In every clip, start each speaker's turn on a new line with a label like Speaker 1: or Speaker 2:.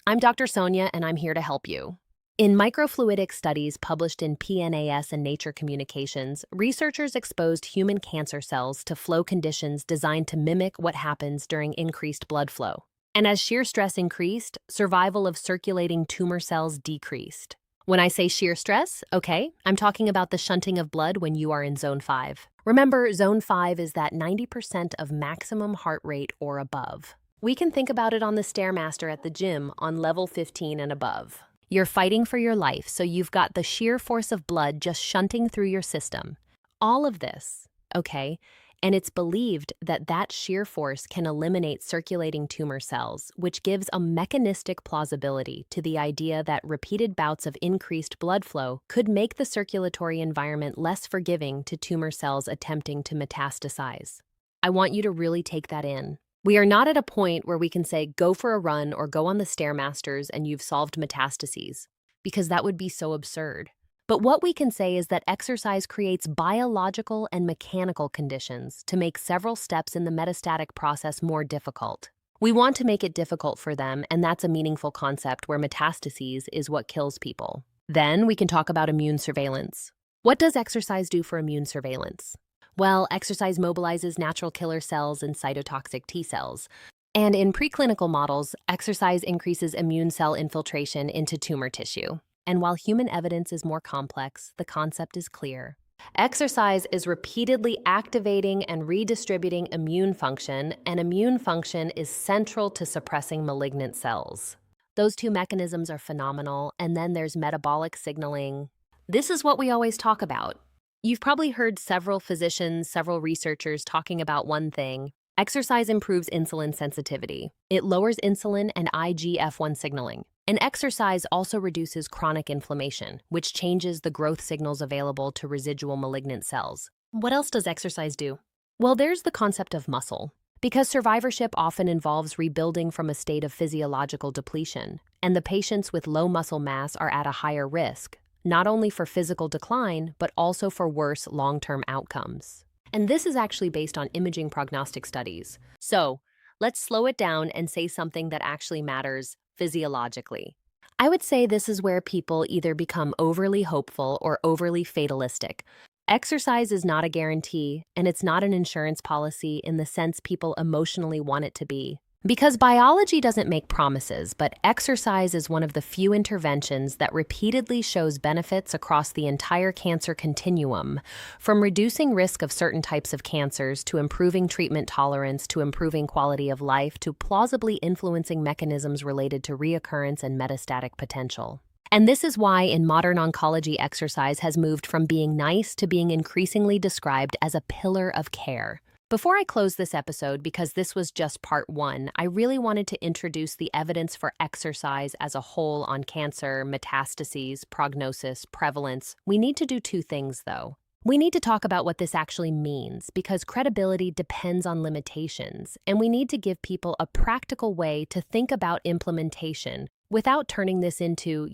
Speaker 1: I'm Dr. Sonia, and I'm here to help you. In microfluidic studies published in PNAS and Nature Communications, researchers exposed human cancer cells to flow conditions designed to mimic what happens during increased blood flow. And as shear stress increased, survival of circulating tumor cells decreased. When I say shear stress, okay, I'm talking about the shunting of blood when you are in zone 5. Remember, zone 5 is that 90% of maximum heart rate or above. We can think about it on the Stairmaster at the gym on level 15 and above. You're fighting for your life, so you've got the sheer force of blood just shunting through your system. All of this, okay? And it's believed that that sheer force can eliminate circulating tumor cells, which gives a mechanistic plausibility to the idea that repeated bouts of increased blood flow could make the circulatory environment less forgiving to tumor cells attempting to metastasize. I want you to really take that in. We are not at a point where we can say, go for a run or go on the Stairmasters and you've solved metastases, because that would be so absurd. But what we can say is that exercise creates biological and mechanical conditions to make several steps in the metastatic process more difficult. We want to make it difficult for them, and that's a meaningful concept where metastases is what kills people. Then we can talk about immune surveillance. What does exercise do for immune surveillance? Well, exercise mobilizes natural killer cells and cytotoxic T cells. And in preclinical models, exercise increases immune cell infiltration into tumor tissue. And while human evidence is more complex, the concept is clear. Exercise is repeatedly activating and redistributing immune function, and immune function is central to suppressing malignant cells. Those two mechanisms are phenomenal, and then there's metabolic signaling. This is what we always talk about. You've probably heard several physicians, several researchers talking about one thing. Exercise improves insulin sensitivity. It lowers insulin and IGF-1 signaling. And exercise also reduces chronic inflammation, which changes the growth signals available to residual malignant cells. What else does exercise do? Well, there's the concept of muscle. Because survivorship often involves rebuilding from a state of physiological depletion, and the patients with low muscle mass are at a higher risk, not only for physical decline, but also for worse long-term outcomes. And this is actually based on imaging prognostic studies. So, let's slow it down and say something that actually matters physiologically. I would say this is where people either become overly hopeful or overly fatalistic. Exercise is not a guarantee, and it's not an insurance policy in the sense people emotionally want it to be. Because biology doesn't make promises, but exercise is one of the few interventions that repeatedly shows benefits across the entire cancer continuum, from reducing risk of certain types of cancers to improving treatment tolerance to improving quality of life to plausibly influencing mechanisms related to reoccurrence and metastatic potential. And this is why in modern oncology exercise has moved from being nice to being increasingly described as a pillar of care. Before I close this episode, because this was just part 1, I really wanted to introduce the evidence for exercise as a whole on cancer, metastases, prognosis, prevalence. We need to do 2 things, though. We need to talk about what this actually means, because credibility depends on limitations, and we need to give people a practical way to think about implementation without turning this into,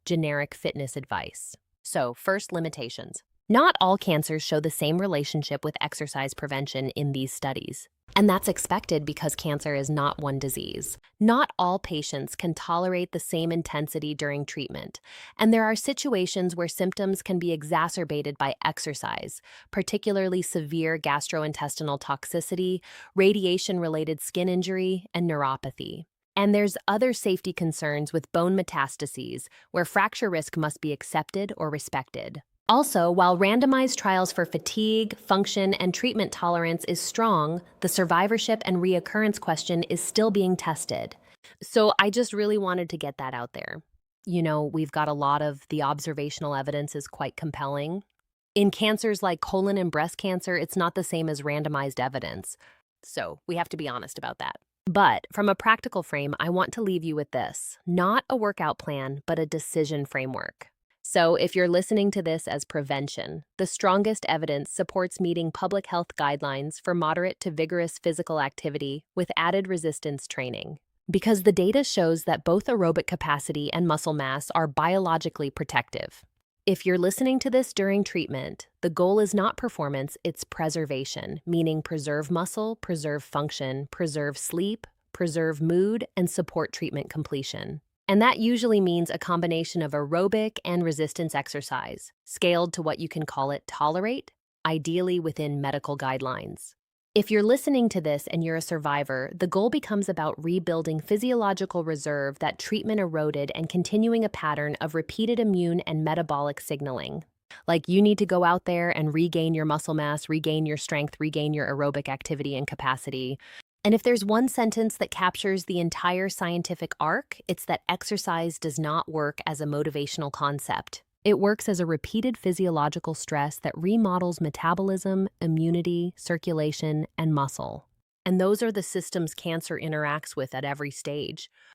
Speaker 1: generic fitness advice. So, first, limitations. Not all cancers show the same relationship with exercise prevention in these studies. And that's expected because cancer is not one disease. Not all patients can tolerate the same intensity during treatment. And there are situations where symptoms can be exacerbated by exercise, particularly severe gastrointestinal toxicity, radiation-related skin injury, and neuropathy. And there's other safety concerns with bone metastases, where fracture risk must be accepted or respected. Also, while randomized trials for fatigue, function, and treatment tolerance is strong, the survivorship and reoccurrence question is still being tested. So I just really wanted to get that out there. We've got a lot of the observational evidence is quite compelling. In cancers like colon and breast cancer, it's not the same as randomized evidence. So we have to be honest about that. But from a practical frame, I want to leave you with this. Not a workout plan, but a decision framework. So if you're listening to this as prevention, the strongest evidence supports meeting public health guidelines for moderate to vigorous physical activity with added resistance training. Because the data shows that both aerobic capacity and muscle mass are biologically protective. If you're listening to this during treatment, the goal is not performance, it's preservation, meaning preserve muscle, preserve function, preserve sleep, preserve mood, and support treatment completion. And that usually means a combination of aerobic and resistance exercise, scaled to what you can call it tolerate, ideally within medical guidelines. If you're listening to this and you're a survivor, the goal becomes about rebuilding physiological reserve that treatment eroded and continuing a pattern of repeated immune and metabolic signaling. Like you need to go out there and regain your muscle mass, regain your strength, regain your aerobic activity and capacity. And if there's one sentence that captures the entire scientific arc, it's that exercise does not work as a motivational concept. It works as a repeated physiological stress that remodels metabolism, immunity, circulation, and muscle. And those are the systems cancer interacts with at every stage.